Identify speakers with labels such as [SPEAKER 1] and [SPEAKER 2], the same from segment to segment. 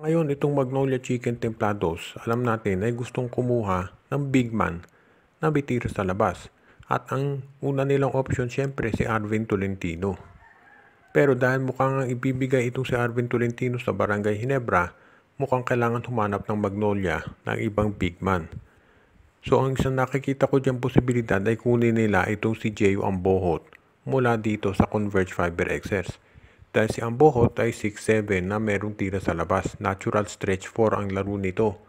[SPEAKER 1] Ngayon, itong Magnolia Chicken Templados, alam natin ay gustong kumuha ng big man na bitira sa labas. At ang una nilang option siyempre si Arvin Tolentino. Pero dahil mukhang ibibigay itong si Arvin Tolentino sa Barangay Ginebra, mukhang kailangan humanap ng Magnolia ng ibang big man. So ang isang nakikita ko diyang posibilidad ay kunin nila itong si Jeyo Ambohot mula dito sa Converge Fiber Xers. Dahil si Ambohot ay 6'7 na merong tira sa labas, natural stretch 4 ang laro nito.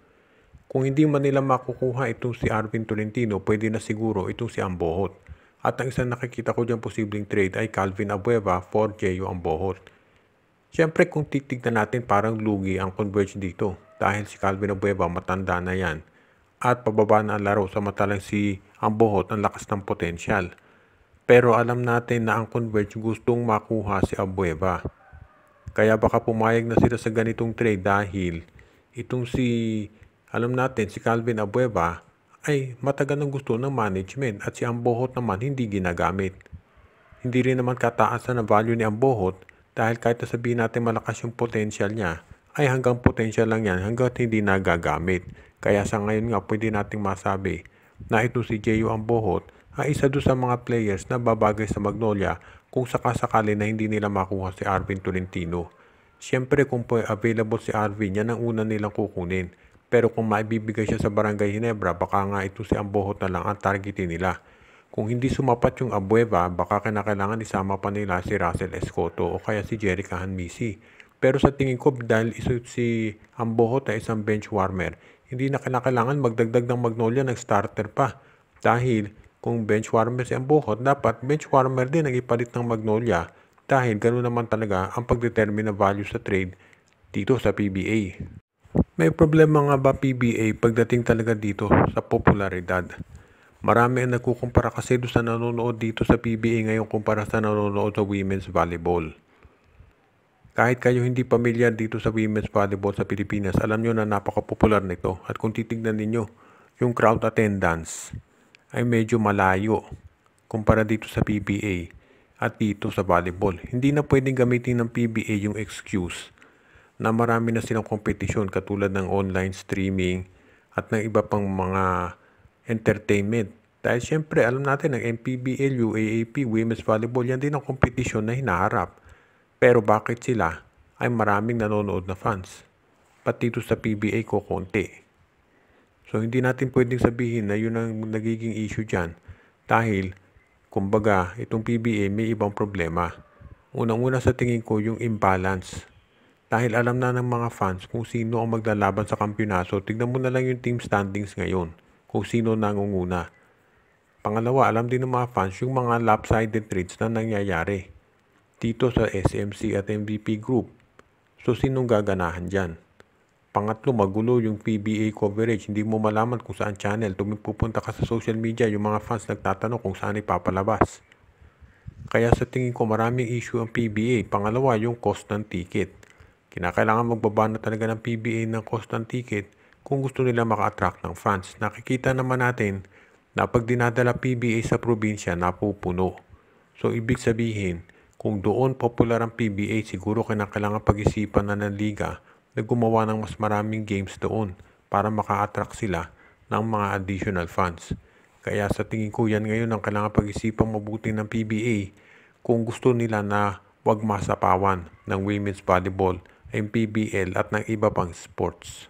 [SPEAKER 1] Kung hindi man nila makukuha itong si Arvin Tolentino, pwede na siguro itong si Ambohot. At ang isang nakikita ko diyang posibleng trade ay Calvin Abueva for Jeyo Ambohot. Siyempre kung titignan natin parang lugi ang Converge dito dahil si Calvin Abueva matanda na yan. At pababa na ang laro samantalang si Ambohot ang lakas ng potensyal. Pero alam natin na ang Converge gustong makuha si Abueva. Kaya baka pumayag na sila sa ganitong trade dahil itong alam natin si Calvin Abueva ay matagal ng gusto ng management at si Ambohot naman hindi ginagamit. Hindi rin naman kataasan na value ni Ambohot dahil kahit sabihin natin malakas yung potential niya ay hanggang potential lang yan hanggang hindi nagagamit. Kaya sa ngayon nga pwede nating masabi na ito si Jeyo Ambohot ay isa doon sa mga players na babagay sa Magnolia kung sakasakali na hindi nila makuha si Arvin Tolentino. Siyempre kung available si Arvin, yan ang una nilang kukunin. Pero kung maibibigay siya sa Barangay Ginebra, baka nga ito si Ambohot na lang ang targetin nila. Kung hindi sumapat yung Abueva, baka kinakailangan isama pa nila si Russell Escoto o kaya si Jerica Hanmisi. Pero sa tingin ko dahil si Ambohot ay isang bench warmer, hindi na kinakailangan magdagdag ng Magnolia ng starter pa. Dahil kung bench warmer si Ambohot, dapat bench warmer din ang ipalit ng Magnolia dahil ganoon naman talaga ang pagdetermine ng value sa trade dito sa PBA. May problema nga ba PBA pagdating talaga dito sa popularidad? Marami ang nagkukumpara kasi doon sa nanonood dito sa PBA ngayon kumpara sa nanonood sa women's volleyball. Kahit kayo hindi pamilyar dito sa women's volleyball sa Pilipinas, alam nyo na napaka-popular nito. At kung titignan ninyo, yung crowd attendance ay medyo malayo kumpara dito sa PBA at dito sa volleyball. Hindi na pwedeng gamitin ng PBA yung excuse na marami na silang kompetisyon katulad ng online streaming at ng iba pang mga entertainment. Dahil syempre alam natin ang MPBL, UAAP, Women's Volleyball, yan din ang kompetisyon na hinaharap. Pero bakit sila ay maraming nanonood na fans? Pati dito sa PBA ko konti. So hindi natin pwedeng sabihin na yun ang nagiging issue dyan. Dahil kumbaga itong PBA may ibang problema. Unang-una sa tingin ko yung imbalance. Dahil alam na ng mga fans kung sino ang maglalaban sa kampyonato, tignan mo na lang yung team standings ngayon, kung sino nangunguna. Pangalawa, alam din ng mga fans yung mga lopsided trades na nangyayari dito sa SMC at MVP Group. So, sinong gaganahan dyan? Pangatlo, magulo yung PBA coverage. Hindi mo malaman kung saan channel. Tuwing pupunta ka sa social media, yung mga fans nagtatanong kung saan ipapalabas. Kaya sa tingin ko maraming issue ang PBA. Pangalawa, yung cost ng ticket. Kinakailangan magbaba na talaga ng PBA ng cost ng ticket kung gusto nila maka-attract ng fans. Nakikita naman natin na pag dinadala PBA sa probinsya, napupuno. So, ibig sabihin, kung doon popular ang PBA, siguro kinakailangan pag-isipan na ng liga na gumawa ng mas maraming games doon para maka-attract sila ng mga additional fans. Kaya sa tingin ko yan ngayon ang kailangan pag-isipan mabuti ng PBA kung gusto nila na wag masapawan ng women's volleyball, MPBL at ng iba pang sports.